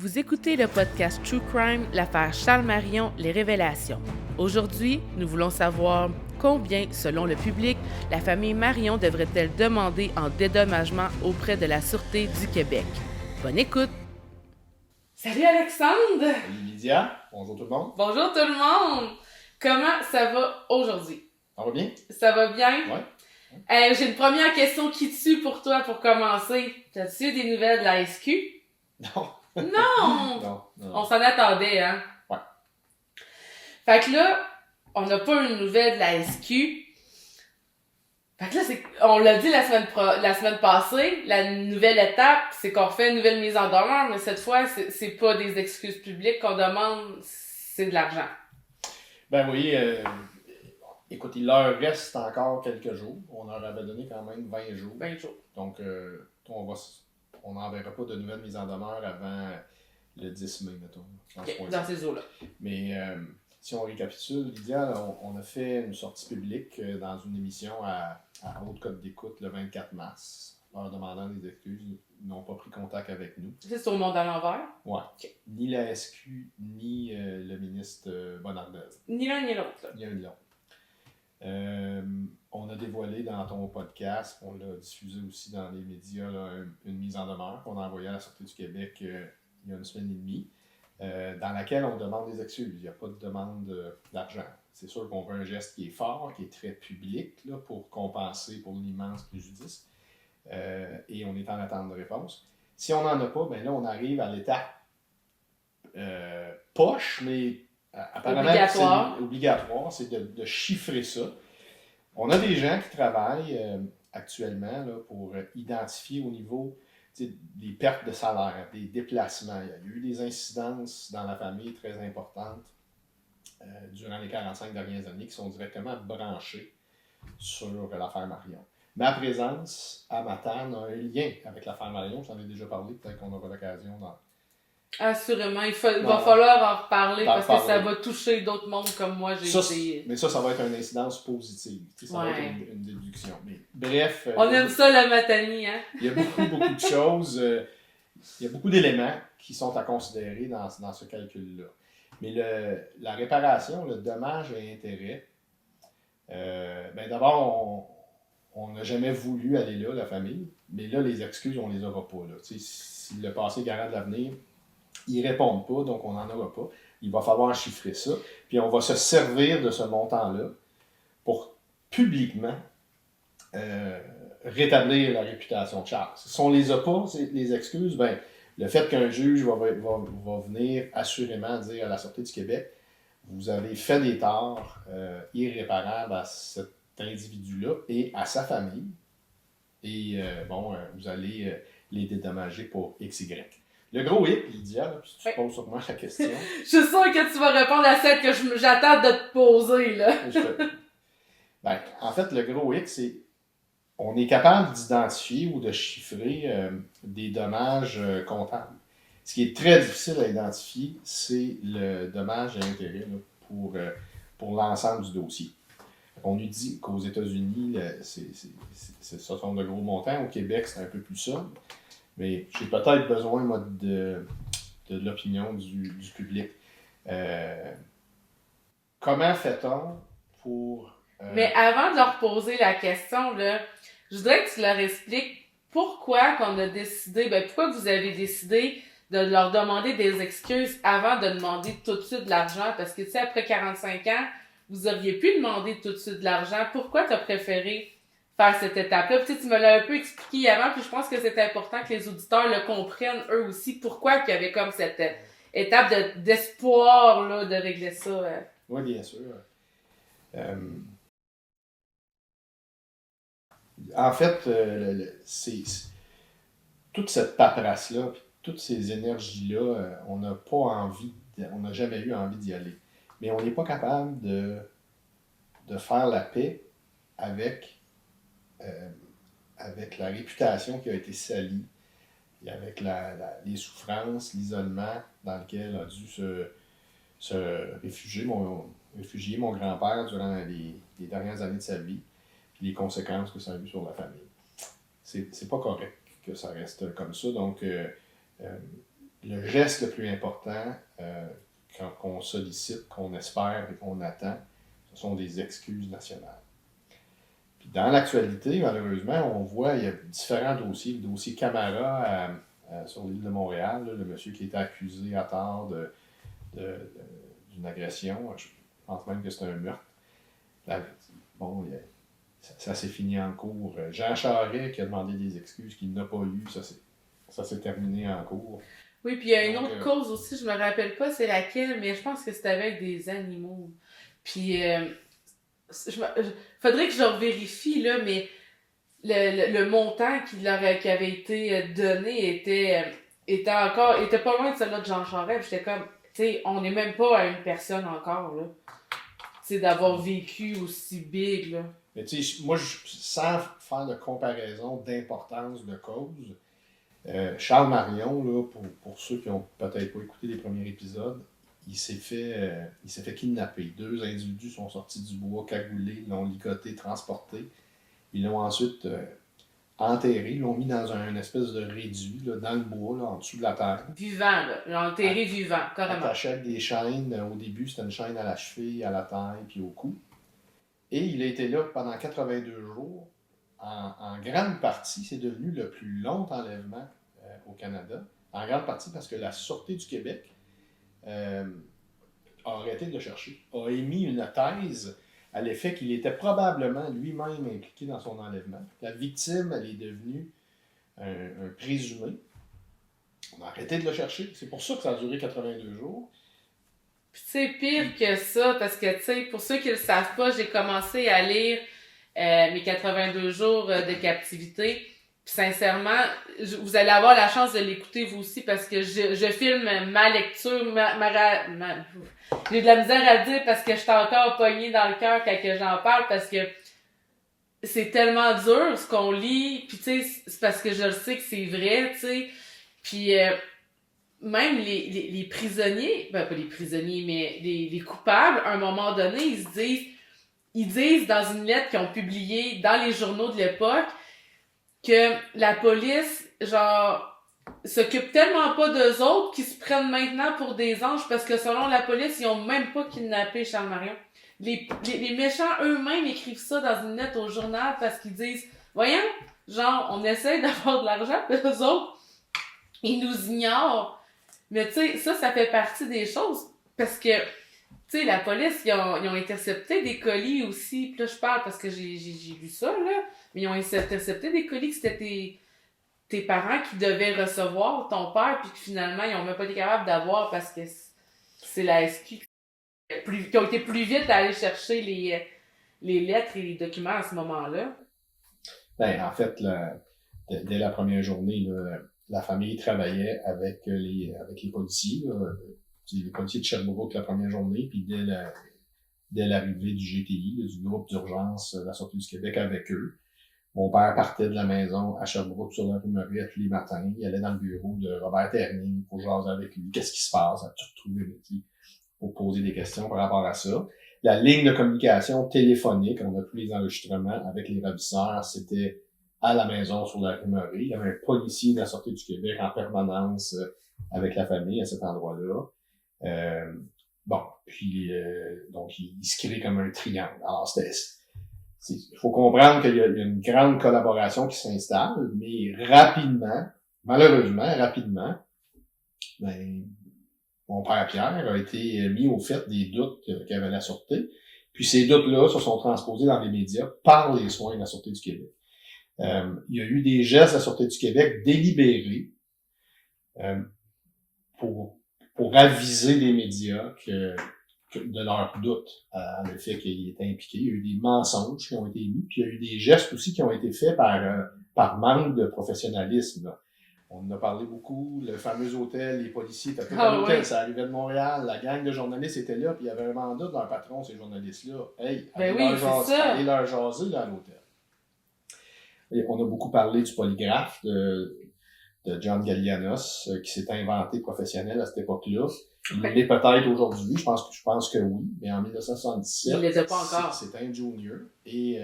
Vous écoutez le podcast True Crime, l'affaire Charles Marion, les révélations. Aujourd'hui, nous voulons savoir combien, selon le public, la famille Marion devrait-elle demander en dédommagement auprès de la Sûreté du Québec. Bonne écoute! Salut Alexandre! Salut Lydia, bonjour tout le monde. Bonjour tout le monde! Comment ça va aujourd'hui? Ça va bien? Ça va bien? Ouais. J'ai une première question qui tue pour toi pour commencer. As-tu eu des nouvelles de la SQ? Non. Non! Non. On s'en attendait, hein? Ouais. Fait que là, on n'a pas une nouvelle de la SQ. Fait que là, on l'a dit la semaine passée, la nouvelle étape, c'est qu'on refait une nouvelle mise en demeure, mais cette fois, c'est pas des excuses publiques qu'on demande, c'est de l'argent. Ben oui, écoute, il leur reste encore quelques jours. On leur avait donné quand même 20 jours. 20 jours. Donc, on n'enverra pas de nouvelles mises en demeure avant le 10 mai, mettons. Dans ces eaux-là. Mais si on récapitule, Lydia, là, on a fait une sortie publique dans une émission à Haute-Côte d'écoute le 24 mars, leur demandant des excuses. Ils n'ont pas pris contact avec nous. C'est sur le monde à l'envers? Ouais. Okay. Ni la SQ, ni le ministre Bonardel. Ni l'un ni l'autre. Ni l'un ni l'autre. On a dévoilé dans ton podcast, on l'a diffusé aussi dans les médias, là, une mise en demeure qu'on a envoyée à la Sûreté du Québec il y a une semaine et demie, dans laquelle on demande des excuses. Il n'y a pas de demande d'argent. C'est sûr qu'on veut un geste qui est fort, qui est très public, là, pour compenser pour l'immense préjudice. Et on est en attente de réponse. Si on n'en a pas, ben là, on arrive à l'étape poche, mais apparemment, c'est obligatoire, c'est de chiffrer ça. On a des gens qui travaillent actuellement là, pour identifier au niveau des pertes de salaire, des déplacements. Il y a eu des incidences dans la famille très importantes durant les 45 dernières années qui sont directement branchées sur l'affaire Marion. Ma présence à Matane a un lien avec l'affaire Marion. J'en ai déjà parlé, peut-être qu'on aura l'occasion d'en... Assurément, il va falloir en reparler parce que ça va toucher d'autres mondes comme moi. Mais ça va être une incidence positive. Ça va être une déduction. Mais, bref. On aime ça la Matanie, hein? Il y a beaucoup de choses. Il y a beaucoup d'éléments qui sont à considérer dans ce calcul-là. Mais la réparation, le dommage et intérêt, d'abord, on n'a jamais voulu aller là, la famille. Mais là, les excuses, on les aura pas. Là. Si le passé garant de l'avenir, ils répondent pas, donc on n'en aura pas. Il va falloir chiffrer ça. Puis on va se servir de ce montant-là pour publiquement rétablir la réputation de Charles. Si on les a pas, les excuses, ben, le fait qu'un juge va venir assurément dire à la Sûreté du Québec, vous avez fait des torts irréparables à cet individu-là et à sa famille. Et vous allez les dédommager pour XY. Le gros hit, Lydia, là, puis tu te poses sûrement la question. Je suis sûre que tu vas répondre à celle que j'attends de te poser, là. En fait, le gros hit, c'est on est capable d'identifier ou de chiffrer des dommages comptables. Ce qui est très difficile à identifier, c'est le dommage et intérêt là, pour l'ensemble du dossier. On nous dit qu'aux États-Unis, ce sont de gros montants. Au Québec, c'est un peu plus sobre. Mais j'ai peut-être besoin, moi, de l'opinion du public. Comment fait-on pour... Mais avant de leur poser la question, là, je voudrais que tu leur expliques pourquoi pourquoi vous avez décidé de leur demander des excuses avant de demander tout de suite de l'argent. Parce que, tu sais, après 45 ans, vous auriez pu demander tout de suite de l'argent. Pourquoi tu as préféré faire cette étape-là? Puis, tu me l'as un peu expliqué avant, puis je pense que c'est important que les auditeurs le comprennent eux aussi. Pourquoi il y avait comme cette étape d'espoir là, de régler ça? Oui, bien sûr. En fait, toute cette paperasse-là, toutes ces énergies-là, on n'a jamais eu envie d'y aller. Mais on n'est pas capable de faire la paix avec la réputation qui a été salie, et avec les souffrances, l'isolement dans lequel a dû se réfugier mon grand-père durant les dernières années de sa vie, puis les conséquences que ça a eu sur la famille. C'est pas correct que ça reste comme ça, donc le geste le plus important quand on sollicite, qu'on espère et qu'on attend, ce sont des excuses nationales. Puis dans l'actualité, malheureusement, on voit il y a différents dossiers. Le dossier Camara sur l'île de Montréal, là, le monsieur qui était accusé à tort d'une agression. Je pense même que c'est un meurtre. Là, bon, ça s'est fini en cours. Jean Charest qui a demandé des excuses qu'il n'a pas eues, ça s'est terminé en cours. Oui, puis il y a une autre cause aussi, je me rappelle pas c'est laquelle, mais je pense que c'était avec des animaux. Puis, faudrait que je vérifie, là, mais le montant qui avait été donné était pas loin de celui de Jean Charest. J'étais comme, tu sais, on n'est même pas à une personne encore, là. Tu sais, d'avoir vécu aussi big, là. Mais tu sais, moi, sans faire de comparaison d'importance de cause, Charles Marion, là, pour ceux qui n'ont peut-être pas écouté les premiers épisodes, il s'est fait kidnapper. 2 individus sont sortis du bois, cagoulés, l'ont ligoté, transporté. Ils l'ont ensuite enterré, l'ont mis dans un espèce de réduit, là, dans le bois, là, en dessous de la terre. Vivant, là. Ils l'ont enterré vivant, carrément. Attaché avec des chaînes. Au début, c'était une chaîne à la cheville, à la taille, puis au cou. Et il a été là pendant 82 jours. En grande partie, c'est devenu le plus long enlèvement au Canada. En grande partie parce que la Sûreté du Québec a arrêté de le chercher, a émis une thèse à l'effet qu'il était probablement lui-même impliqué dans son enlèvement. La victime, elle est devenue un présumé. On a arrêté de le chercher. C'est pour ça que ça a duré 82 jours. Puis tu sais, pire que ça, parce que tu sais, pour ceux qui le savent pas, j'ai commencé à lire mes 82 jours de captivité. Puis sincèrement, vous allez avoir la chance de l'écouter vous aussi parce que je filme ma lecture, j'ai de la misère à le dire parce que je suis encore pognée dans le cœur quand j'en parle parce que c'est tellement dur ce qu'on lit, puis tu sais, c'est parce que je le sais que c'est vrai, tu sais. Puis même les prisonniers, ben pas les prisonniers, mais les coupables, à un moment donné, ils disent dans une lettre qu'ils ont publiée dans les journaux de l'époque que la police, genre, s'occupe tellement pas d'eux autres qu'ils se prennent maintenant pour des anges parce que selon la police, ils ont même pas kidnappé Charles Marion. Les méchants eux-mêmes écrivent ça dans une lettre au journal parce qu'ils disent, voyons, genre, on essaie d'avoir de l'argent, puis eux autres, ils nous ignorent. Mais tu sais, ça fait partie des choses parce que, tu sais, la police, ils ont intercepté des colis aussi. Puis là, je parle parce que j'ai vu ça, là. Mais ils ont intercepté des colis que c'était tes parents qui devaient recevoir, ton père, puis que finalement, ils ont même pas été capables d'avoir parce que c'est la SQ qui ont été plus vite à aller chercher les lettres et les documents à ce moment-là. Ben, en fait, dès la première journée, là, la famille travaillait avec les policiers. Là, les policiers de Sherbrooke la première journée, puis dès l'arrivée du GTI, là, du groupe d'urgence de la Sûreté du Québec avec eux. Mon père partait de la maison à Sherbrooke sur la rue Marie tous les matins. Il allait dans le bureau de Robert Ternier pour jaser avec lui. Qu'est-ce qui se passe? À tout retrouver pour poser des questions par rapport à ça. La ligne de communication téléphonique, on a tous les enregistrements avec les ravisseurs, c'était à la maison sur la rue Marie. Il y avait un policier de la Sûreté du Québec en permanence avec la famille à cet endroit-là. Bon, puis donc il se crée comme un triangle. Alors il faut comprendre qu'il y a une grande collaboration qui s'installe, mais malheureusement, ben, mon père Pierre a été mis au fait des doutes qu'avait la Sûreté. Puis ces doutes-là se sont transposés dans les médias par les soins de la Sûreté du Québec. Il y a eu des gestes de la Sûreté du Québec délibérés pour aviser les médias de leurs doutes à le fait qu'il était impliqué. Il y a eu des mensonges qui ont été émis, puis il y a eu des gestes aussi qui ont été faits par manque de professionnalisme. Là. On en a parlé beaucoup, le fameux hôtel, les policiers étaient à l'hôtel, ouais. Ça arrivait de Montréal, la gang de journalistes était là, puis il y avait un mandat de leur patron, ces journalistes-là. Hey, allez leur jaser là, à l'hôtel. Et on a beaucoup parlé du polygraphe de John Gallianos, qui s'est inventé professionnel à cette époque-là. Il l'est peut-être aujourd'hui, je pense que oui, mais en 1977, il l'était pas encore. C'était un junior. Et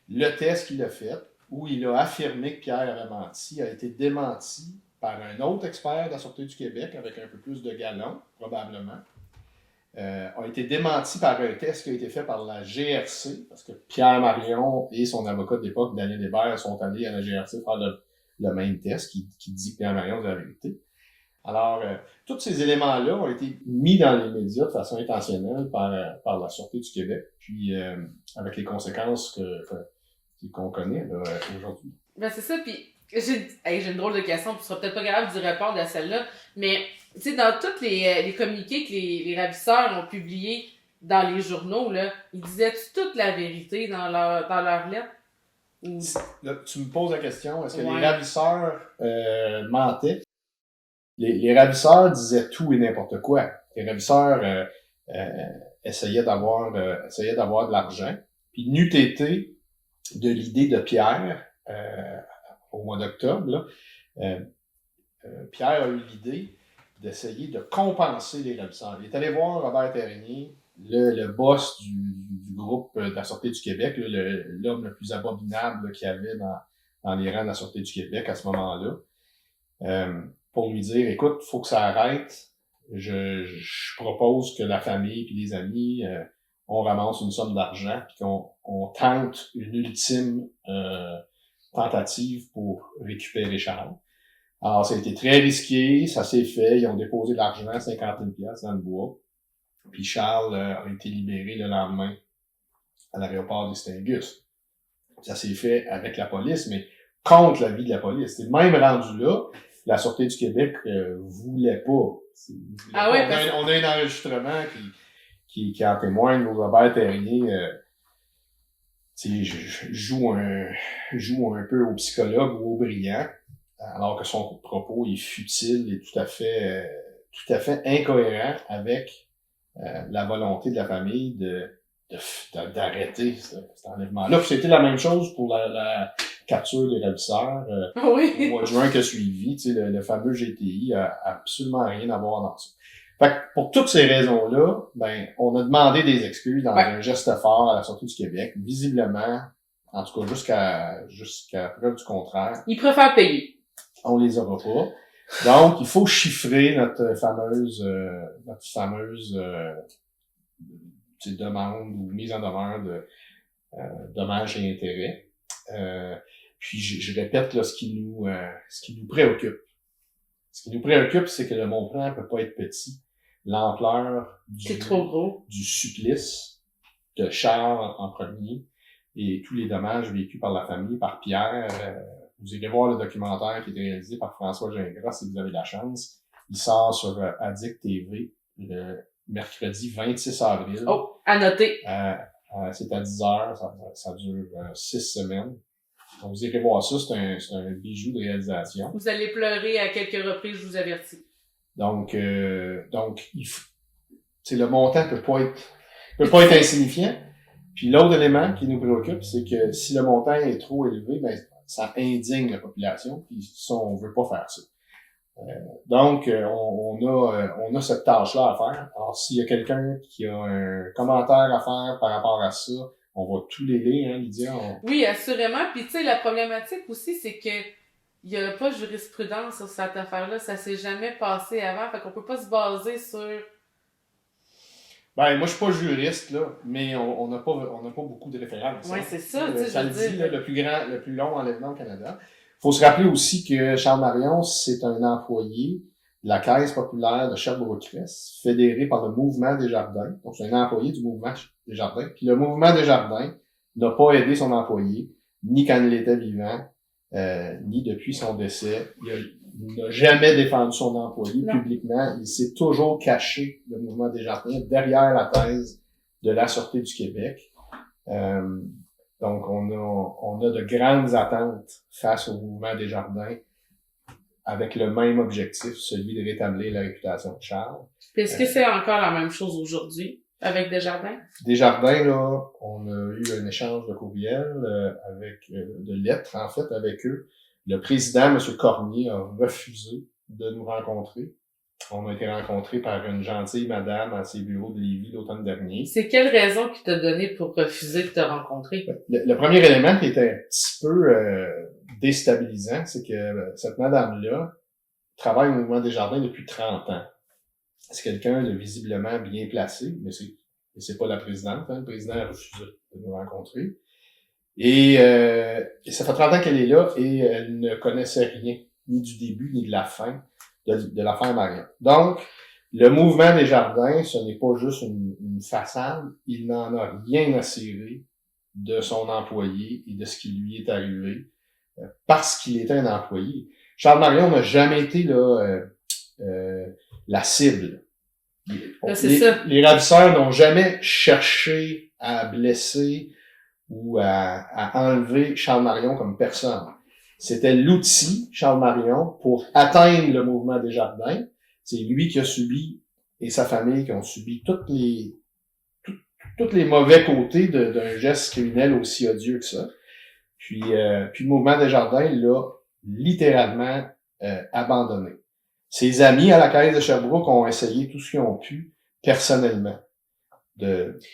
le test qu'il a fait, où il a affirmé que Pierre avait menti, a été démenti par un autre expert de la Sûreté du Québec avec un peu plus de galon, probablement, a été démenti par un test qui a été fait par la GRC, parce que Pierre Marion et son avocat de l'époque, Daniel Hébert, sont allés à la GRC faire le même test qui dit que Pierre Marion dit la vérité. Alors, tous ces éléments-là ont été mis dans les médias de façon intentionnelle par la Sûreté du Québec, puis avec les conséquences qu'on connaît là, aujourd'hui. Ben c'est ça, puis j'ai une drôle de question, tu seras peut-être pas capable d'y répondre à celle-là, mais tu sais, dans tous les communiqués que les ravisseurs ont publiés dans les journaux, là, ils disaient-tu toute la vérité dans leur lettre? Ou... Là, tu me poses la question, est-ce que les ravisseurs mentaient? Les ravisseurs disaient tout et n'importe quoi. Les ravisseurs essayaient d'avoir de l'argent. Puis n'eût été de l'idée de Pierre au mois d'octobre, là, Pierre a eu l'idée d'essayer de compenser les ravisseurs. Il est allé voir Robert Terrien, le boss du groupe de la Sûreté du Québec, l'homme le plus abominable qu'il y avait dans les rangs de la Sûreté du Québec à ce moment-là, pour lui dire, écoute, faut que ça arrête. Je propose que la famille puis les amis, on ramasse une somme d'argent puis qu'on tente une ultime tentative pour récupérer Charles. Alors, ça a été très risqué, ça s'est fait, ils ont déposé l'argent, 50 000 $, dans le bois. Puis Charles a été libéré le lendemain à l'aéroport d'Estingus. Ça s'est fait avec la police, mais contre l'avis de la police. C'est même rendu là, la Sûreté du Québec voulait pas. On a un enregistrement qui en témoigne, où Robert Terrien joue un peu au psychologue ou au brillant, alors que son propos est futile et tout à fait incohérent avec la volonté de la famille d'arrêter cet enlèvement-là. Puis c'était la même chose pour la capture des ravisseurs au mois de juin qui a suivi. Le fameux GTI a absolument rien à voir dans ça. Fait que pour toutes ces raisons-là, ben, on a demandé des excuses dans un geste fort à la Sûreté du Québec. Visiblement, en tout cas jusqu'à preuve du contraire. Ils préfèrent payer. On les aura pas. Donc, il faut chiffrer notre fameuse demande ou mise en demeure de dommages et intérêts. Puis je répète là ce qui nous préoccupe. Ce qui nous préoccupe, c'est que le montant ne peut pas être petit. L'ampleur du supplice de Charles en premier et tous les dommages vécus par la famille, par Pierre. Vous irez voir le documentaire qui a été réalisé par François Gingras si vous avez la chance. Il sort sur Addict TV le mercredi 26 avril. Oh, à noter. C'est à 10 heures, ça dure 6 semaines. Donc, vous irez voir ça, c'est un bijou de réalisation. Vous allez pleurer à quelques reprises, je vous avertis. Donc le montant peut pas être insignifiant. Puis l'autre élément qui nous préoccupe, c'est que si le montant est trop élevé, ben ça indigne la population, puis ça, on veut pas faire ça. Donc, on a cette tâche-là à faire. Alors, s'il y a quelqu'un qui a un commentaire à faire par rapport à ça, on va tout l'aider, hein, Lydia. Oui, assurément. Puis, tu sais, la problématique aussi, c'est que il y a pas de jurisprudence sur cette affaire-là. Ça s'est jamais passé avant. Fait qu'on peut pas se baser sur... Ben, moi, je suis pas juriste, là, mais on n'a pas beaucoup de références. Oui, c'est ça, tu sais, ça le dit, là, le plus long enlèvement au Canada. Faut se rappeler aussi que Charles Marion, c'est un employé de la Caisse populaire de Sherbrooke-Crest, fédéré par le Mouvement des Jardins. Donc, c'est un employé du Mouvement des Jardins. Puis le Mouvement des Jardins n'a pas aidé son employé, ni quand il était vivant, ni depuis son décès. Il n'a jamais défendu son employé publiquement. Il s'est toujours caché, le Mouvement des Jardins, derrière la thèse de la Sûreté du Québec. Donc, on a de grandes attentes face au Mouvement des Jardins avec le même objectif, celui de rétablir la réputation de Charles. Est-ce que c'est encore la même chose aujourd'hui avec Desjardins? Desjardins, là, on a eu un échange de courriels de lettres, en fait, avec eux. Le président, M. Cormier, a refusé de nous rencontrer. On a été rencontrés par une gentille madame à ses bureaux de Lévis l'automne dernier. C'est quelle raison qu'il t'a donné pour refuser de te rencontrer? Le premier élément qui était un petit peu déstabilisant, c'est que cette madame-là travaille au Mouvement Desjardins depuis 30 ans. C'est quelqu'un de visiblement bien placé, mais c'est pas la présidente. Hein. Le président a refusé de nous rencontrer. Et ça fait 30 ans qu'elle est là et elle ne connaissait rien, ni du début, ni de la fin de l'affaire Marion. Donc, le Mouvement Desjardins, ce n'est pas juste une façade, il n'en a rien à cirer de son employé et de ce qui lui est arrivé parce qu'il était un employé. Charles Marion n'a jamais été là la cible. Les ravisseurs n'ont jamais cherché à blesser ou à enlever Charles Marion comme personne. C'était l'outil, Charles Marion, pour atteindre le Mouvement Desjardins. C'est lui qui a subi, et sa famille, qui ont subi tous les mauvais côtés d'un geste criminel aussi odieux que ça. Puis le Mouvement Desjardins l'a littéralement abandonné. Ses amis à la Caisse de Sherbrooke ont essayé tout ce qu'ils ont pu personnellement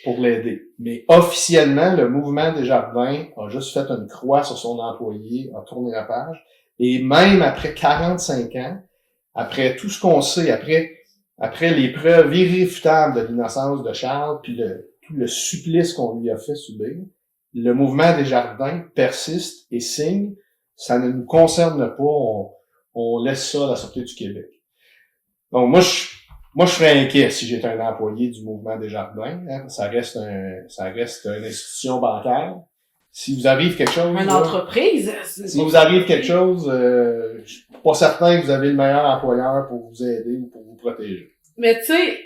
pour l'aider. Mais officiellement, le Mouvement Desjardins a juste fait une croix sur son employé, a tourné la page. Et même après 45 ans, après tout ce qu'on sait, après les preuves irréfutables de l'innocence de Charles, puis tout le supplice qu'on lui a fait subir, le Mouvement Desjardins persiste et signe. Ça ne nous concerne pas. On laisse ça à la Sûreté du Québec. Donc, moi, je serais inquiet si j'étais un employé du Mouvement Desjardins. Hein. Ça reste une institution bancaire. Si vous arrive quelque chose... Une entreprise. Si vous arrive quelque chose, je suis pas certain que vous avez le meilleur employeur pour vous aider ou pour vous protéger. Mais tu sais,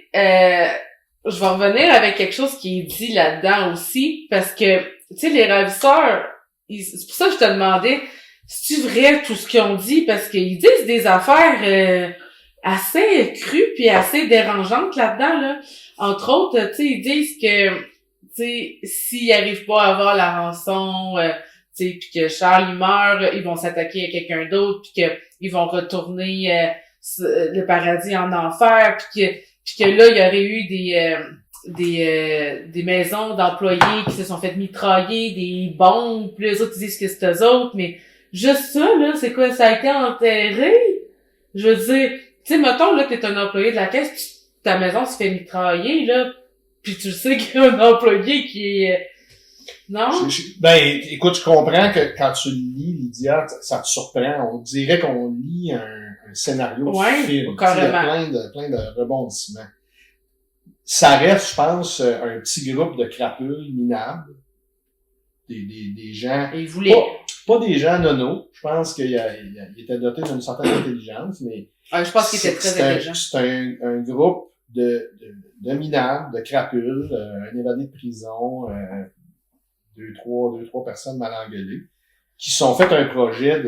je vais revenir avec quelque chose qui est dit là-dedans aussi, parce que, tu sais, les ravisseurs, c'est pour ça que je te demandais, c'est-tu vrai tout ce qu'ils ont dit? Parce qu'ils disent des affaires assez crues puis assez dérangeantes là-dedans, là. Entre autres, tu sais, ils disent que, tu sais, s'ils arrivent pas à avoir la rançon, tu sais, puis que Charles il meurt, ils vont s'attaquer à quelqu'un d'autre, puis que ils vont retourner le paradis en enfer, puis que là il y aurait eu des maisons d'employés qui se sont fait mitrailler, des bombes, puis les autres ils disent que c'est eux autres, mais juste ça là, c'est quoi, ça a été enterré? Je veux dire, tu sais, mettons là que t'es un employé de la caisse, puis ta maison se fait mitrailler là, puis tu sais qu'il y a un employé qui est non? Ben, écoute, je comprends que quand tu lis, Lydia, ça te surprend. On dirait qu'on lit un scénario de film. Carrément. Il y a plein de rebondissements. Ça reste, je pense, un petit groupe de crapules minables. Des gens... Pas des gens nono. Je pense qu'il était doté d'une certaine intelligence, mais... je pense qu'il était très intelligent. C'est un groupe de minables, de crapules, un évadé de prison... deux, trois personnes mal engueulées, qui se sont fait un projet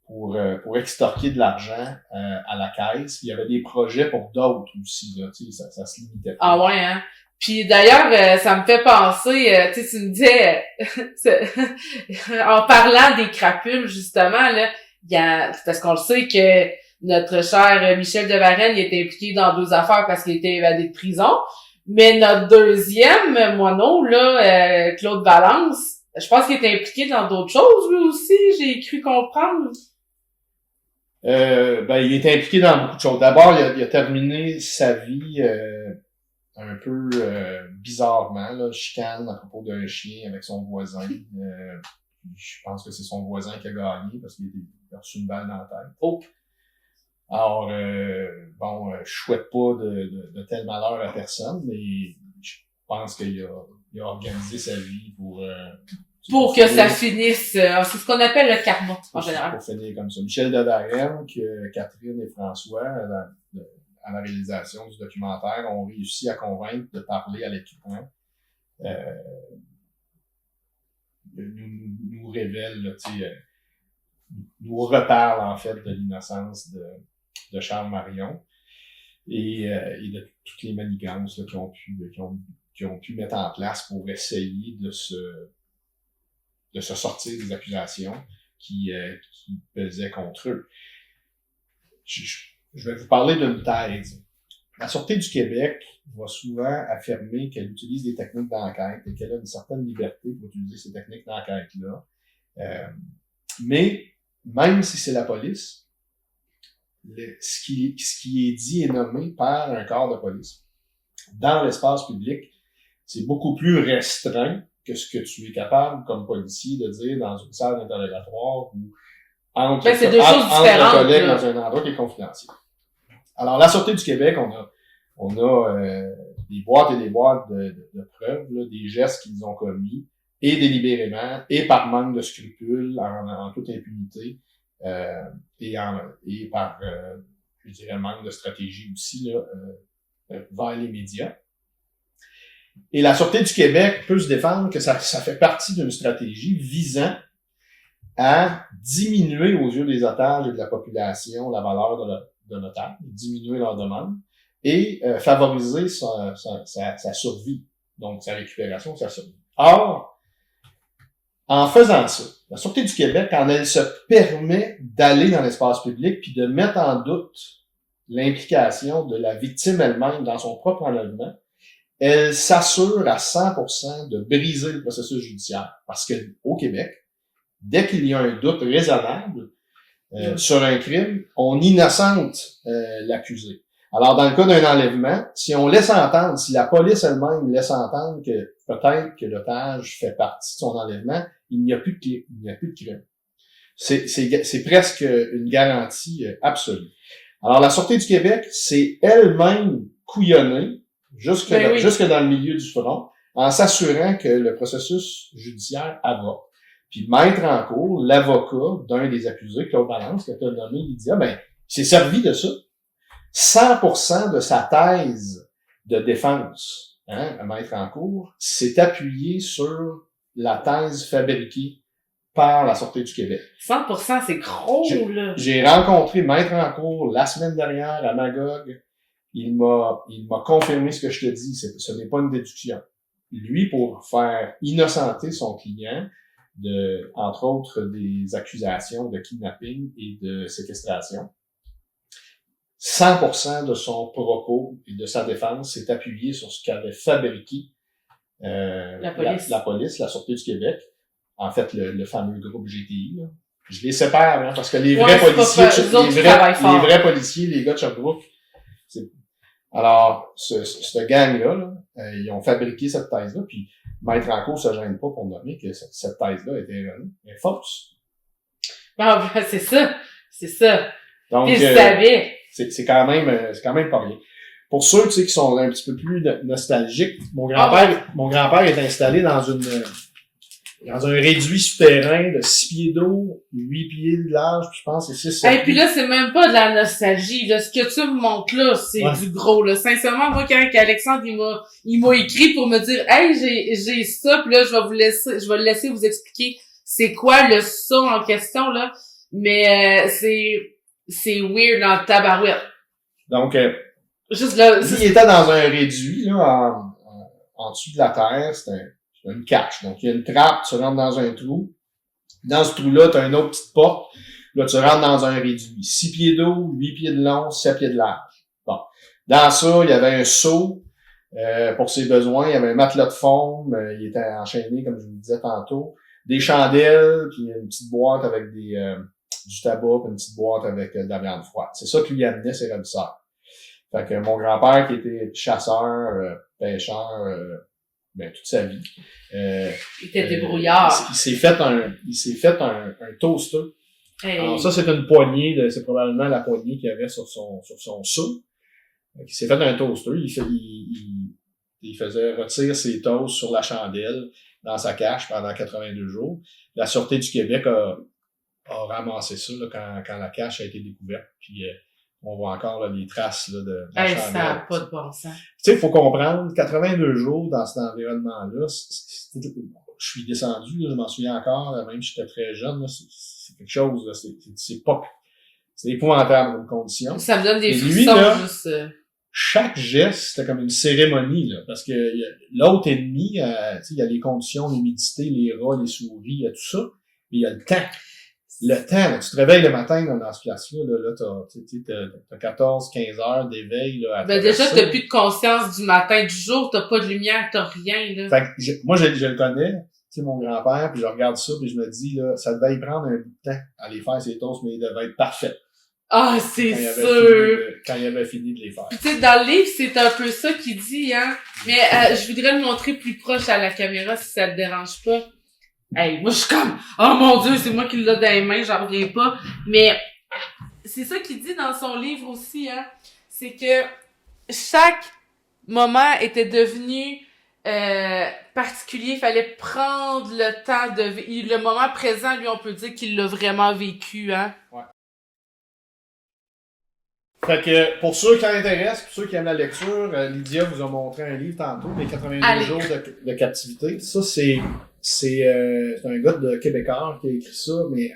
pour extorquer de l'argent à la caisse. Il y avait des projets pour d'autres aussi, là, ça se limitait pas. Ah ouais, hein? Puis d'ailleurs, ça me fait penser, tu me disais, en parlant des crapules, justement, là, parce qu'on le sait que notre cher Michel de Varenne, il était impliqué dans 2 affaires parce qu'il était évadé de prison. Mais notre deuxième moineau, là, Claude Valence, je pense qu'il est impliqué dans d'autres choses, lui aussi, j'ai cru comprendre. Il est impliqué dans beaucoup de choses. D'abord, il a terminé sa vie un peu bizarrement, là, chicane à propos d'un chien avec son voisin. Je pense que c'est son voisin qui a gagné parce qu'il a reçu une balle dans la tête. Oh. Alors, je souhaite pas de tel malheur à personne, mais je pense qu'il a organisé sa vie pour que ça finisse. C'est ce qu'on appelle le karma, en général. Pour finir comme ça. Michel de Varenne, que Catherine et François, à la réalisation du documentaire, ont réussi à convaincre de parler à l'écran. Nous révèle, là, nous reparle, en fait, de l'innocence de Charles Marion et de toutes les manigances là, qui ont pu mettre en place pour essayer de se sortir des accusations qui pesaient contre eux. Je vais vous parler d'une thèse. La Sûreté du Québec va souvent affirmer qu'elle utilise des techniques d'enquête et qu'elle a une certaine liberté pour utiliser ces techniques d'enquête-là. Mais même si c'est la police, ce qui est dit et nommé par un corps de police dans l'espace public, c'est beaucoup plus restreint que ce que tu es capable, comme policier, de dire dans une salle d'interrogatoire ou entre collègues dans un endroit qui est confidentiel. Alors, la Sûreté du Québec, on a des boîtes et des boîtes de preuves, là, des gestes qu'ils ont commis, et délibérément, et par manque de scrupules, en toute impunité, et par, je dirais, manque de stratégie aussi, là, vers les médias. Et la Sûreté du Québec peut se défendre que ça fait partie d'une stratégie visant à diminuer aux yeux des otages et de la population la valeur de l'otage, diminuer leur demande et favoriser sa survie, donc sa récupération, sa survie. Or, en faisant ça, la Sûreté du Québec, quand elle se permet d'aller dans l'espace public puis de mettre en doute l'implication de la victime elle-même dans son propre enlèvement, elle s'assure à 100% de briser le processus judiciaire. Parce que au Québec, dès qu'il y a un doute raisonnable sur un crime, on innocente l'accusé. Alors, dans le cas d'un enlèvement, si on laisse entendre, si la police elle-même laisse entendre que peut-être que l'otage fait partie de son enlèvement, il n'y a plus de crime. C'est presque une garantie absolue. Alors, la Sûreté du Québec, c'est elle-même couillonnée jusque dans le milieu du front, en s'assurant que le processus judiciaire avorte. Puis mettre en cours l'avocat d'un des accusés, Claude Valence, que tu as nommé, Lydia, il s'est servi de ça. 100% de sa thèse de défense, à mettre en cours, s'est appuyé sur la thèse fabriquée par la Sûreté du Québec. 100%, c'est gros, là. J'ai rencontré Maître en cours la semaine dernière à Magog. Il m'a confirmé ce que je te dis. Ce n'est pas une déduction. Lui, pour faire innocenter son client entre autres, des accusations de kidnapping et de séquestration, 100% de son propos et de sa défense s'est appuyé sur ce qu'avait fabriqué la police, la Sûreté du Québec. En fait, le fameux groupe GTI. Là. Je les sépare, parce que les vrais policiers, les gars de Sherbrooke, alors, ce gang-là, ils ont fabriqué cette thèse-là, puis Maître en cours se gêne pas pour nommer que cette thèse-là était erronée, est fausse. Ah, c'est ça. Donc, puis je savais. C'est quand même pas rien. Pour ceux, qui sont un petit peu plus nostalgiques, mon grand-père est installé dans un réduit souterrain de 6 pieds d'eau, 8 pieds de large, puis je pense que c'est 6 pieds. Et puis là, c'est même pas de la nostalgie, là. Ce que tu me montres là, c'est du gros, là. Sincèrement, moi, quand Alexandre, il m'a écrit pour me dire, hey, j'ai ça, puis là, je vais le laisser vous expliquer c'est quoi le ça en question, là. Mais, c'est weird dans le tabarouette. Donc, juste là, il était dans un réduit, là, en dessous de la terre, c'était une cache. Donc, il y a une trappe, tu rentres dans un trou. Dans ce trou-là, tu as une autre petite porte. Là, tu rentres dans un réduit. 6 pieds d'eau, 8 pieds de long, 7 pieds de large. Bon. Dans ça, il y avait un seau pour ses besoins. Il y avait un matelas de foam. Il était enchaîné, comme je vous le disais tantôt. Des chandelles, puis une petite boîte avec du tabac, puis une petite boîte avec de la viande froide. C'est ça qui lui amenait ses ravisseurs. Fait que mon grand-père, qui était chasseur, pêcheur, toute sa vie. Il était débrouillard. Il s'est fait un toaster. Hey. Alors ça, c'est une poignée, c'est probablement la poignée qu'il avait sur son seau. Il s'est fait un toaster. Il faisait retirer ses toasts sur la chandelle dans sa cache pendant 82 jours. La Sûreté du Québec a ramassé ça là, quand la cache a été découverte. Puis on voit encore là, les traces là, de la chandelle. Ça n'a pas de bon sens. Tu sais, il faut comprendre, 82 jours dans cet environnement-là, je suis descendu, là, je m'en souviens encore, même si j'étais très jeune, là, c'est quelque chose, là, c'est épouvantable comme condition. Ça me donne des frissons juste... Chaque geste, c'était comme une cérémonie, là, parce que l'autre ennemi, il y a les conditions, l'humidité, les rats, les souris, il y a tout ça, mais il y a le temps. Le temps, là, tu te réveilles le matin là, dans ce place-là, t'as 14-15 heures d'éveil. Là, déjà, t'as plus de conscience du matin, du jour, t'as pas de lumière, t'as rien. Là. Fait que moi, je le connais, mon grand-père, puis je regarde ça, puis je me dis, là, ça devait y prendre un bout de temps à aller faire ses toasts, mais il devait être parfait. Ah, c'est sûr! Quand il avait fini de les faire. Puis tu sais, dans le livre, c'est un peu ça qu'il dit, hein. Mais je voudrais le montrer plus proche à la caméra si ça te dérange pas. Hey, moi je suis comme, oh mon Dieu, c'est moi qui l'ai dans les mains, j'en reviens pas. Mais c'est ça qu'il dit dans son livre aussi, hein. C'est que chaque moment était devenu particulier. Il fallait prendre le temps de... Le moment présent, lui, on peut dire qu'il l'a vraiment vécu, hein. Ouais. Fait que, pour ceux qui en intéressent, pour ceux qui aiment la lecture, Lydia vous a montré un livre tantôt, Les 82 jours de captivité. Ça, c'est un gars de Québécois qui a écrit ça, mais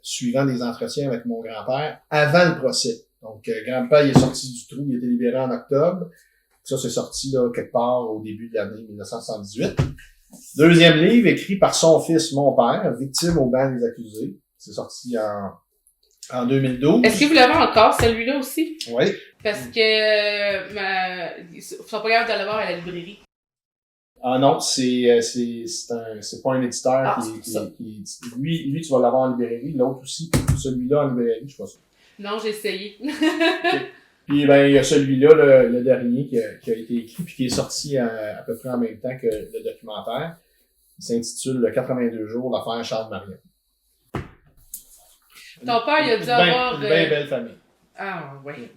suivant des entretiens avec mon grand-père avant le procès. Donc, grand-père, il est sorti du trou, il a été libéré en octobre. Ça, c'est sorti là quelque part au début de l'année 1978. Deuxième livre, écrit par son fils, mon père, Victime au banc des accusés. C'est sorti en 2012. Est-ce que vous l'avez encore, celui-là aussi? Oui. Parce que ils sont pas capables de l'avoir à la librairie. Ah non, c'est pas un éditeur qui lui, tu vas l'avoir en librairie, l'autre aussi, celui-là en librairie, je sais pas ça. Non, j'ai essayé. Okay. Puis ben il y a celui-là, le dernier, qui a été écrit puis qui est sorti à peu près en même temps que le documentaire. Il s'intitule Le 82 jours, l'affaire Charles Marion. Ton père, il a dû avoir... Une bien belle famille. Ah, oui.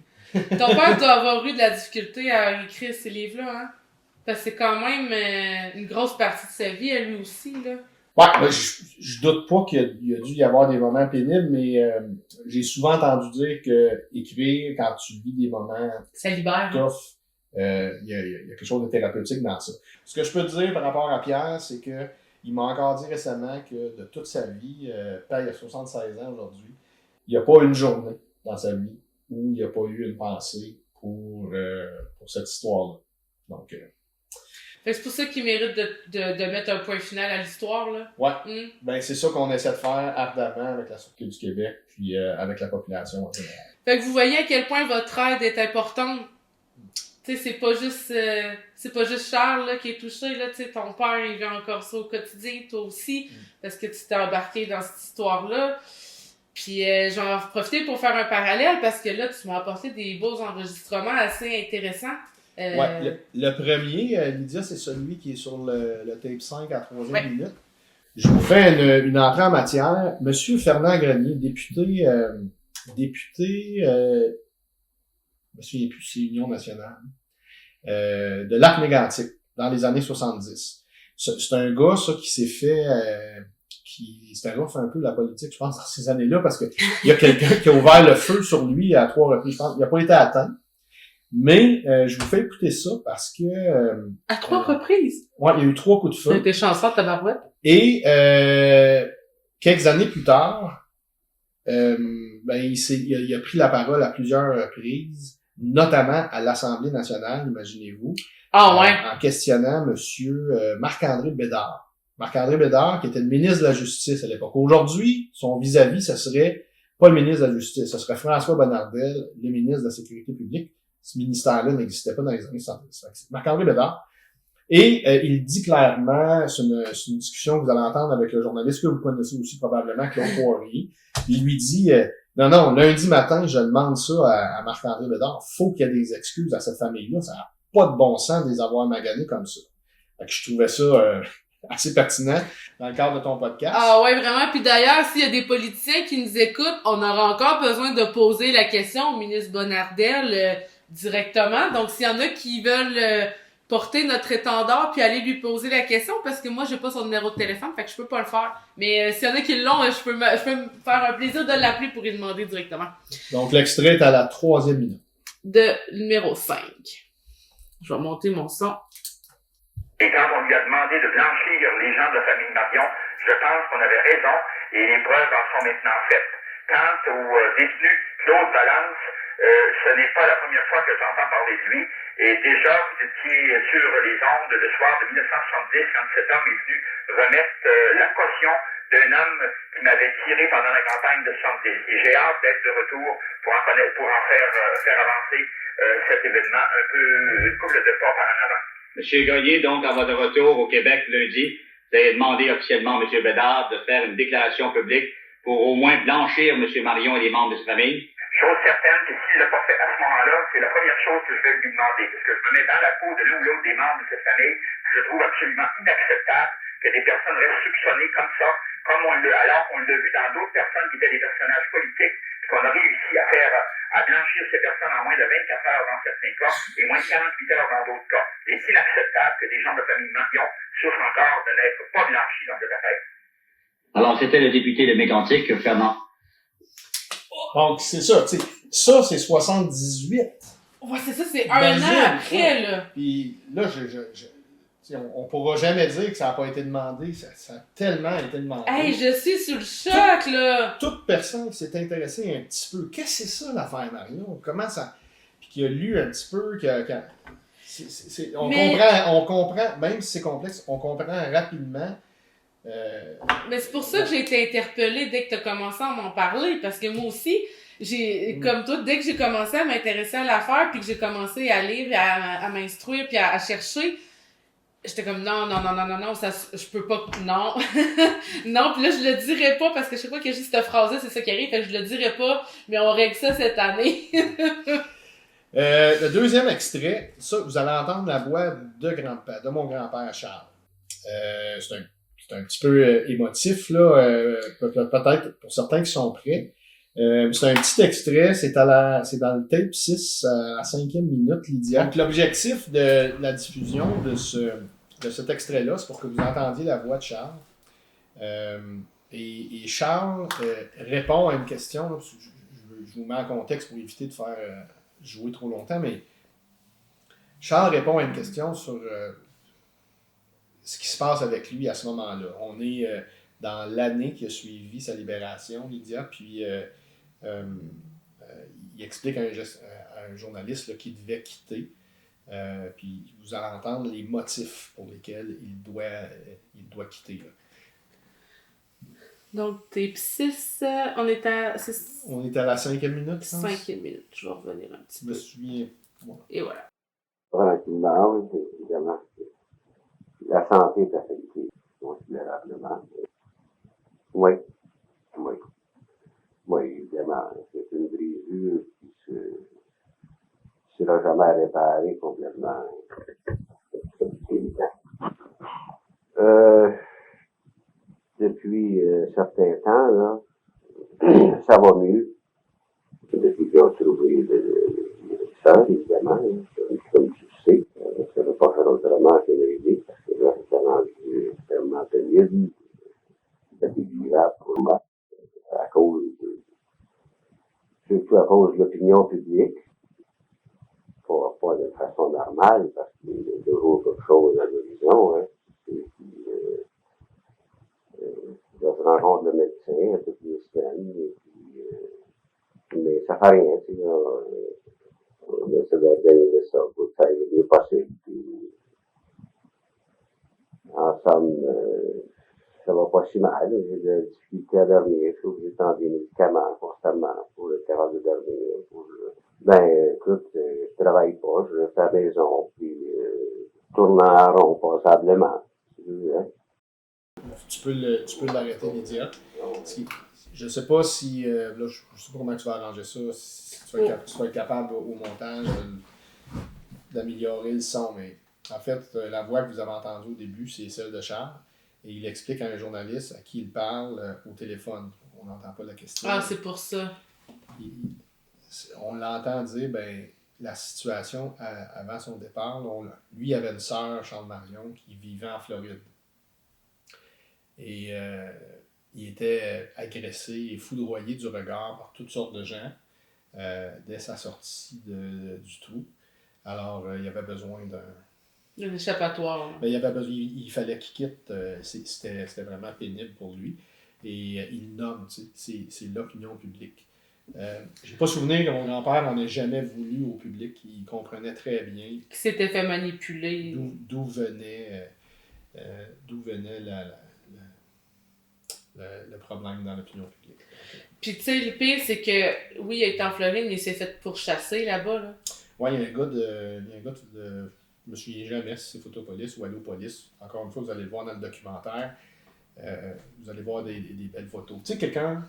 Ton père doit avoir eu de la difficulté à écrire ces livres-là, hein? Parce que c'est quand même une grosse partie de sa vie, à lui aussi, là. Ouais, ben, je doute pas qu'il y a dû y avoir des moments pénibles, mais j'ai souvent entendu dire que écrire, quand tu vis des moments ça libère, tough, il y a quelque chose de thérapeutique dans ça. Ce que je peux te dire par rapport à Pierre, c'est que il m'a encore dit récemment que de toute sa vie, Pierre il a 76 ans aujourd'hui, il n'y a pas une journée dans sa vie où il n'y a pas eu une pensée pour cette histoire-là. Donc, c'est pour ça qu'il mérite de mettre un point final à l'histoire, là. Ouais. Ben, c'est ça qu'on essaie de faire ardemment avec la Sûreté du Québec, puis avec la population en général. Fait que vous voyez à quel point votre aide est importante. Tu sais, c'est pas juste Charles, là, qui est touché, là. Tu sais, ton père, il vit encore ça au quotidien, toi aussi, parce que tu t'es embarqué dans cette histoire-là. Puis j'en vais profiter pour faire un parallèle, parce que là, tu m'as apporté des beaux enregistrements assez intéressants. Ouais, le premier, Lydia, c'est celui qui est sur le tape 5 à 3e minute. Je vous fais une entrée en matière. Monsieur Fernand Grenier, député, je me souviens plus, c'est Union nationale, de Lac-Mégantic, dans les années 70. C'est un gars, ça, qui s'est fait, c'est un gars qui fait un peu de la politique, je pense, dans ces années-là, parce que il y a quelqu'un qui a ouvert le feu sur lui à 3 reprises. Je pense qu'il n'a pas été atteint. Mais je vous fais écouter ça parce que... à 3 reprises? Ouais, il y a eu 3 coups de feu. T'es chanceux, tabarouette. Et quelques années plus tard, il a pris la parole à plusieurs reprises, notamment à l'Assemblée nationale, imaginez-vous. Ah ouais. En questionnant monsieur Marc-André Bédard. Marc-André Bédard, qui était le ministre de la Justice à l'époque. Aujourd'hui, son vis-à-vis, ça serait pas le ministre de la Justice, ça serait François Bonnardel, le ministre de la Sécurité publique. Ce ministère-là n'existait pas dans les années 70. Marc-André Bédard. Et il dit clairement, c'est une discussion que vous allez entendre avec le journaliste que vous connaissez aussi probablement, Claude Poirier. Il lui dit, non, lundi matin, je demande ça à Marc-André Bédard. Faut qu'il y ait des excuses à cette famille-là. Ça n'a pas de bon sens de les avoir maganés comme ça. Fait que je trouvais ça assez pertinent dans le cadre de ton podcast. Ah ouais, vraiment. Puis d'ailleurs, s'il y a des politiciens qui nous écoutent, on aura encore besoin de poser la question au ministre Bonnardel directement. Donc, s'il y en a qui veulent porter notre étendard puis aller lui poser la question, parce que moi, j'ai pas son numéro de téléphone, fait que je peux pas le faire. Mais s'il y en a qui l'ont, je peux me faire un plaisir de l'appeler pour lui demander directement. Donc, l'extrait est à la 3e minute. De numéro 5. Je vais monter mon son. Et quand on lui a demandé de blanchir les gens de la famille Marion, je pense qu'on avait raison et les preuves en sont maintenant faites. Quant au détenu Claude Valence, ce n'est pas la première fois que j'entends parler de lui. Et déjà, vous étiez sur les ondes le soir de 1970 quand cet homme est venu remettre la caution d'un homme qui m'avait tiré pendant la campagne de 70. Et j'ai hâte d'être de retour pour en faire avancer cet événement un peu couple de pas par en avant. Monsieur Grenier, donc, en votre retour au Québec lundi, vous avez demandé officiellement à M. Bédard de faire une déclaration publique pour au moins blanchir M. Marion et les membres de sa famille. Chose certaine que s'il ne l'a pas fait à ce moment-là, c'est la première chose que je vais lui demander, parce que je me mets dans la peau de l'un ou l'autre des membres de cette famille, je trouve absolument inacceptable que des personnes restent soupçonnées comme ça, alors qu'on l'a vu dans d'autres personnes qui étaient des personnages politiques, qu'on a réussi à blanchir ces personnes en moins de 24 heures dans certains cas, et moins de 48 heures dans d'autres cas. Il est inacceptable que des gens de famille Marion souffrent encore de n'être pas blanchis dans cette affaire. Alors, c'était le député de Mégantic, Fernand. Donc, c'est ça, tu sais. Ça, c'est 78. Ouais, c'est ça, c'est un an après, là. Puis là, on pourra jamais dire que ça n'a pas été demandé. Ça a tellement été demandé. Hey, je suis sous le choc, là! Toute personne qui s'est intéressée un petit peu. Qu'est-ce que c'est ça, l'affaire Marion? Comment ça... Puis qui a lu un petit peu... On comprend, même si c'est complexe, on comprend rapidement. Mais c'est pour ça que j'ai été interpellée dès que tu as commencé à m'en parler, parce que moi aussi, comme toi, dès que j'ai commencé à m'intéresser à l'affaire, puis que j'ai commencé à lire, à m'instruire, puis à chercher, j'étais comme non, ça, je peux pas, non. Non, puis là, je le dirais pas, parce que je sais pas que juste cette phrase-là, c'est ça qui arrive, fait que je le dirais pas, mais on règle ça cette année. Le deuxième extrait, ça, vous allez entendre la voix de mon grand-père Charles. C'est un petit peu émotif, là, peut-être pour certains qui sont prêts. C'est un petit extrait, c'est dans le tape 6, à la 5e minute, Lydia. Donc, l'objectif de la diffusion de cet extrait-là, c'est pour que vous entendiez la voix de Charles. Et Charles répond à une question, là, je vous mets en contexte pour éviter de faire jouer trop longtemps, mais Charles répond à une question sur ce qui se passe avec lui à ce moment-là. On est dans l'année qui a suivi sa libération, Lydia, puis il explique à un journaliste là, qu'il devait quitter, puis vous allez entendre les motifs pour lesquels il doit quitter. Là. Donc, tape 6, on est à... On est à la 5e minute, je pense. 5e minute, je vais revenir un petit peu. Je me souviens. Voilà. Et voilà. Tranquillement, oui, évidemment. La santé est affectée considérablement. Oui. Oui, évidemment. C'est une brisure qui ne sera jamais réparée complètement. C'est évident. Depuis un certain temps, là, ça va mieux. Depuis qu'ils ont trouvé le sang, évidemment, comme tu sais, ça ne va pas faire autrement que l'aider, parce que là, c'est rendu extrêmement pénible, défigurable pour moi, surtout à cause de l'opinion publique, pas de façon normale, parce qu'il y a toujours quelque chose à l'horizon, hein. Je rencontre le médecin toutes les semaines, et puis, mais ça fait rien, tu sais, on essaie d'organiser ça pour faire le mieux possible. Puis, en somme, ça va pas si mal. J'ai de la difficulté à dormir. Je trouve que j'ai tant des médicaments constamment pour être capable de dormir. Écoute, je travaille pas, je reste à la maison, puis tourne en rond passablement. Tu peux l'arrêter Lydia. Je ne sais pas si, là, je sais pas comment tu vas arranger ça, si tu vas être capable au montage d'améliorer le son, mais en fait, la voix que vous avez entendue au début, c'est celle de Charles, et il explique à un journaliste à qui il parle au téléphone. On n'entend pas la question. Ah, c'est pour ça. On l'entend dire, la situation avant son départ, lui avait une sœur, Charles Marion, qui vivait en Floride. Et il était agressé et foudroyé du regard par toutes sortes de gens dès sa sortie du trou. Alors, il avait besoin d'un échappatoire. Il fallait qu'il quitte. C'était vraiment pénible pour lui. Et il nomme, c'est l'opinion publique. J'ai pas souvenir que mon grand-père n'en ait jamais voulu au public. Il comprenait très bien qui s'était fait manipuler. D'où venait le problème dans l'opinion publique. Puis tu sais, le pire, c'est que oui, il a été en Floride, mais il s'est fait pourchasser là-bas. Là. Oui, il y a un gars de je me souviens jamais si c'est Photopolis ou Allopolis. Encore une fois, vous allez le voir dans le documentaire. Vous allez voir des belles photos. Tu sais, quelqu'un...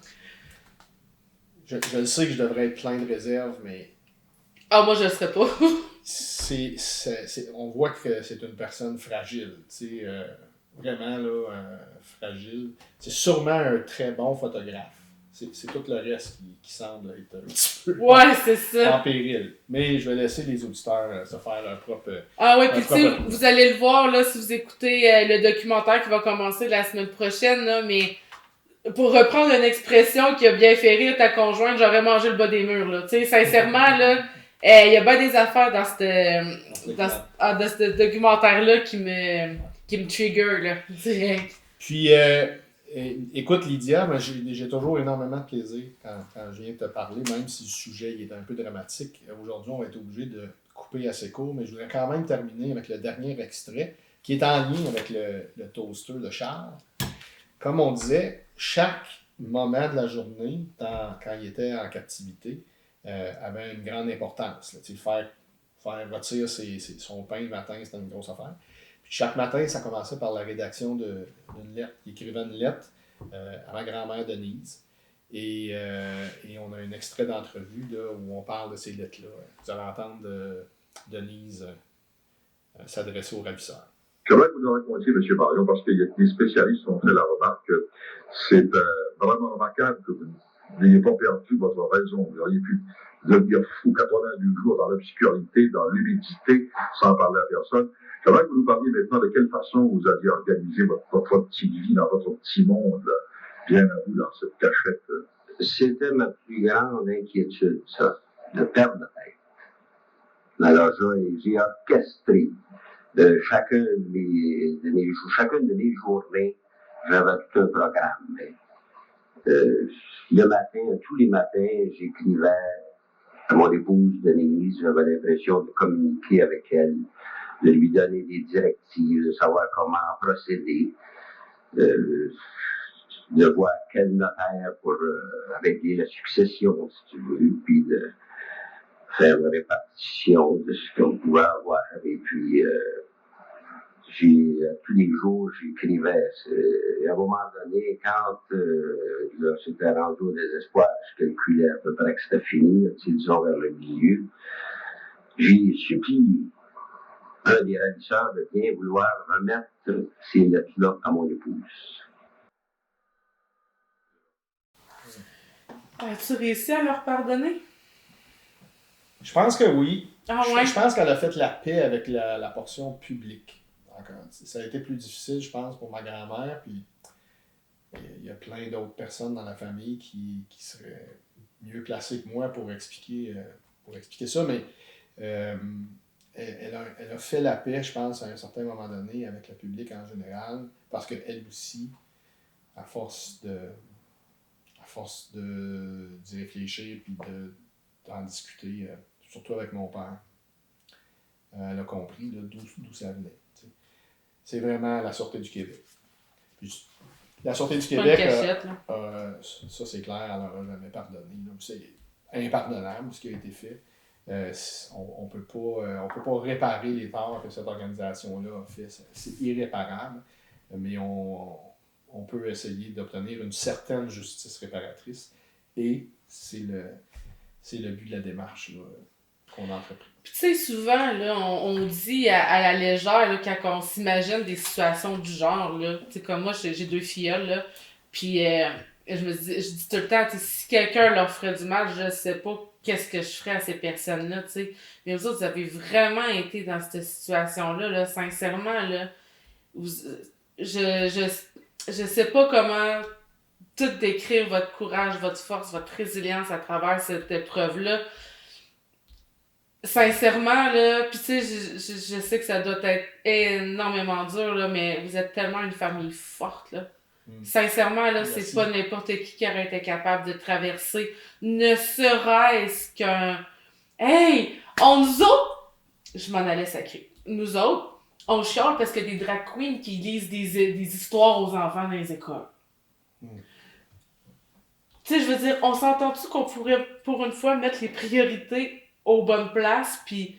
je le sais que je devrais être plein de réserve, mais... Ah, moi, je le serais pas. On voit que c'est une personne fragile, tu sais, vraiment, là, fragile. C'est sûrement un très bon photographe. C'est tout le reste qui semble être un petit peu c'est ça. en péril. Mais je vais laisser les auditeurs se faire leur propre... Ah ouais, puis tu sais, vous allez le voir, là, si vous écoutez le documentaire qui va commencer la semaine prochaine, là, mais pour reprendre une expression qui a bien fait rire ta conjointe, j'aurais mangé le bas des murs, là. Tu sais, sincèrement, là, il y a bien des affaires dans ce documentaire-là qui me trigger, là, direct. Puis, écoute, Lydia, moi, j'ai toujours énormément de plaisir quand je viens te parler, même si le sujet il est un peu dramatique. Aujourd'hui, on va être obligé de couper assez court, mais je voudrais quand même terminer avec le dernier extrait, qui est en lien avec le toaster de Charles. Comme on disait, chaque moment de la journée, quand il était en captivité, avait une grande importance. Là. Faire rôtir son pain le matin, c'était une grosse affaire. Puis chaque matin, ça commençait par la rédaction d'une lettre. Il écrivait une lettre à ma grand-mère Denise. Et on a un extrait d'entrevue là, où on parle de ces lettres-là. Vous allez entendre Denise s'adresser au ravisseur. J'aimerais que vous nous racontiez, M. Marion, parce que des spécialistes ont fait la remarque que c'est vraiment remarquable que vous n'ayez pas perdu votre raison. Vous auriez pu devenir fou 82 jours dans l'obscurité, dans l'humidité, sans parler à personne. J'aimerais que vous nous parliez maintenant de quelle façon vous aviez organisé votre petite vie dans votre petit monde, là, bien à vous dans cette cachette. C'était ma plus grande inquiétude, ça, de perdre la tête. Alors, j'ai orchestré de chacune de mes journées, j'avais tout un programme. Le matin, tous les matins, j'écrivais à mon épouse Denise, j'avais l'impression de communiquer avec elle, de lui donner des directives, de savoir comment procéder, de voir quel notaire pour régler la succession, si tu veux, puis de faire une répartition de ce qu'on pouvait avoir. Et puis, tous les jours, j'écrivais. Et à un moment donné, quand c'était rendu au désespoir, je calculais à peu près que c'était fini, disons vers le milieu, j'ai supplié un des ravisseurs de bien vouloir remettre ces lettres-là à mon épouse. As-tu réussi à leur pardonner? Je pense que oui. Ah ouais? Je pense qu'elle a fait la paix avec la portion publique. Donc, ça a été plus difficile, je pense, pour ma grand-mère. Puis il y a plein d'autres personnes dans la famille qui seraient mieux placées que moi pour expliquer ça. Mais elle a fait la paix, je pense, à un certain moment donné avec le public en général. Parce qu'elle aussi, à force d'y réfléchir puis d'en discuter, surtout avec mon père, elle a compris là, d'où ça venait. T'sais. C'est vraiment la Sûreté du Québec. Puis, la Sûreté du Québec, cachette, ça c'est clair, elle n'aura jamais pardonné. Là. C'est impardonnable ce qui a été fait. On peut pas réparer les torts que cette organisation-là a fait. C'est irréparable. Mais on peut essayer d'obtenir une certaine justice réparatrice. Et c'est le but de la démarche là, qu'on a entrepris. Puis tu sais, souvent, là, on dit à la légère, là, quand on s'imagine des situations du genre, là, tu sais, comme moi, j'ai 2 filleuls, là, puis je dis tout le temps, si quelqu'un leur ferait du mal, je sais pas qu'est-ce que je ferais à ces personnes-là, tu sais. Mais vous autres, vous avez vraiment été dans cette situation-là, là, sincèrement, là, je sais pas comment tout décrire votre courage, votre force, votre résilience à travers cette épreuve-là. Sincèrement, là, pis tu sais, je sais que ça doit être énormément dur, là, mais vous êtes tellement une famille forte, là. Sincèrement, là, Merci. C'est pas n'importe qui aurait été capable de traverser, ne serait-ce qu'un... Hey! Nous autres... Je m'en allais sacrer. Nous autres, on chiale parce que des drag queens qui lisent des histoires aux enfants dans les écoles. Tu sais, je veux dire, on s'entend-tu qu'on pourrait, pour une fois, mettre les priorités aux bonnes places, puis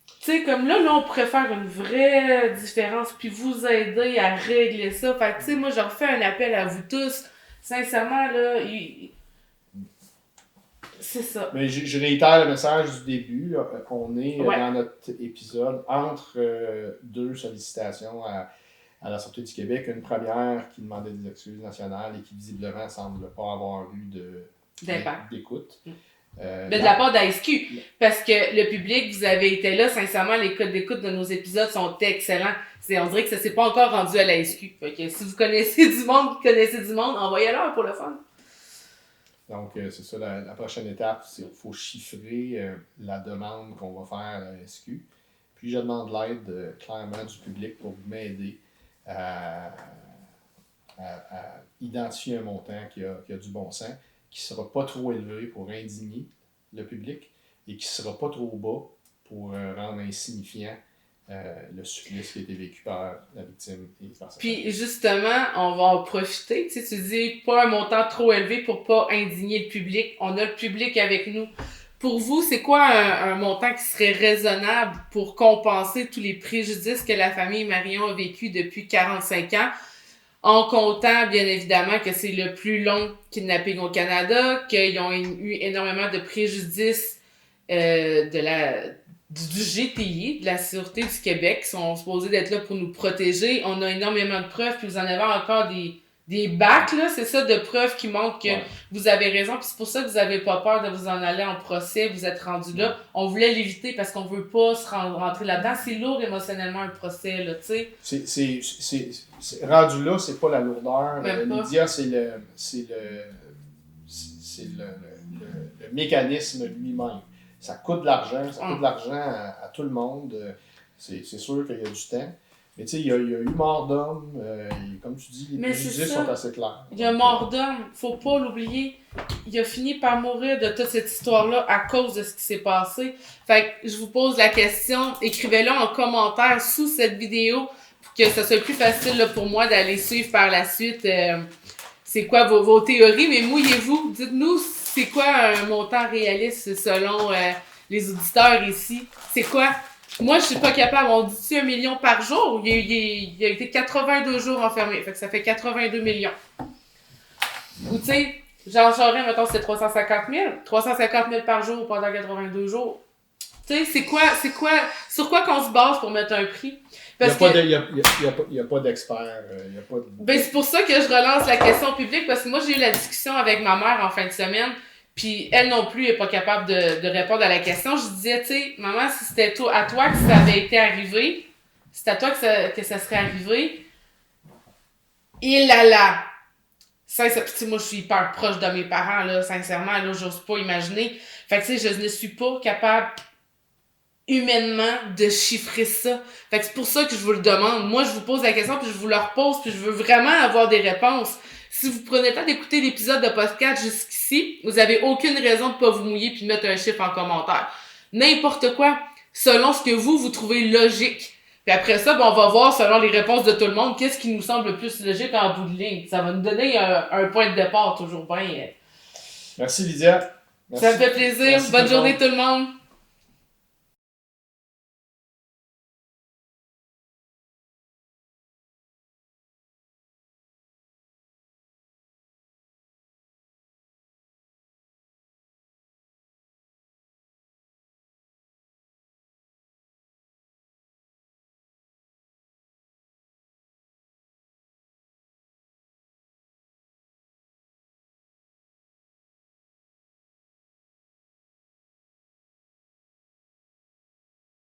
tu sais, comme là, on pourrait faire une vraie différence, puis vous aider à régler ça. Fait que tu sais, moi, je refais un appel à vous tous. Sincèrement, là, C'est ça. Mais je réitère le message du début. On est dans notre épisode entre deux sollicitations à la Sûreté du Québec. Une première qui demandait des excuses nationales et qui visiblement ne semble pas avoir eu d'écoute. De la part d'ASQ. Parce que le public, vous avez été là, sincèrement, les codes d'écoute de nos épisodes sont excellents. On dirait que ça s'est pas encore rendu à l'ASQ. Fait que si vous connaissez du monde qui connaissait du monde, envoyez-leur pour le fun. Donc, c'est ça, la prochaine étape, c'est qu'il faut chiffrer la demande qu'on va faire à la SQ. Puis, je demande l'aide clairement du public pour m'aider à identifier un montant qui a du bon sens, qui ne sera pas trop élevé pour indigner le public et qui ne sera pas trop bas pour rendre insignifiant le supplice qui a été vécu par la victime et par sa famille. Puis justement, on va en profiter. Tu dis pas un montant trop élevé pour pas indigner le public. On a le public avec nous. Pour vous, c'est quoi un montant qui serait raisonnable pour compenser tous les préjudices que la famille Marion a vécu depuis 45 ans, en comptant bien évidemment que c'est le plus long kidnapping au Canada, qu'ils ont eu énormément de préjudices du GTI, de la Sûreté du Québec, qui sont supposés d'être là pour nous protéger. On a énormément de preuves, puis vous en avez encore des bacs, là, c'est ça, de preuves qui montrent que vous avez raison, puis c'est pour ça que vous n'avez pas peur de vous en aller en procès, vous êtes rendu là. On voulait l'éviter parce qu'on veut pas se rentrer là-dedans. C'est lourd émotionnellement, un procès, là, tu sais. C'est rendu là, c'est pas la lourdeur. Lydia, c'est le mécanisme lui-même. Ça coûte de l'argent, à tout le monde. C'est sûr qu'il y a du temps. Mais tu sais, il y a eu mort d'homme. Comme tu dis, les préjudices sont assez clairs. Il y a mort d'homme, faut pas l'oublier. Il a fini par mourir de toute cette histoire-là à cause de ce qui s'est passé. Fait que je vous pose la question, écrivez-le en commentaire sous cette vidéo pour que ce soit plus facile là, pour moi d'aller suivre par la suite. C'est quoi vos théories, mais mouillez-vous. Dites-nous c'est quoi un montant réaliste selon les auditeurs ici. C'est quoi? Moi, je suis pas capable. On dit 1 million par jour. Il a été 82 jours enfermé. Fait que ça fait 82 millions. Ou tu sais, Jean Charest, mettons, c'est 350 000. 350 000 par jour pendant 82 jours. Tu sais, c'est quoi, sur quoi qu'on se base pour mettre un prix? Il n'y a pas d'expert. Ben, c'est pour ça que je relance la question au public, parce que moi, j'ai eu la discussion avec ma mère en fin de semaine, puis elle non plus est pas capable de répondre à la question. Je disais, tu sais, maman, si c'était à toi que ça avait été arrivé, si c'était à toi que ça serait arrivé, et là. Moi, je suis hyper proche de mes parents, là, sincèrement, là, j'ose pas imaginer. Fait que, tu sais, je ne suis pas capable humainement de chiffrer ça. Fait que c'est pour ça que je vous le demande. Moi, je vous pose la question, puis je vous la repose, puis je veux vraiment avoir des réponses. Si vous prenez le temps d'écouter l'épisode de podcast jusqu'ici, vous avez aucune raison de pas vous mouiller puis de mettre un chiffre en commentaire. N'importe quoi, selon ce que vous trouvez logique. Puis après ça, on va voir, selon les réponses de tout le monde, qu'est-ce qui nous semble le plus logique en bout de ligne. Ça va nous donner un point de départ, toujours bien. Merci, Lydia. Merci. Ça me fait plaisir. Bonne journée tout le monde.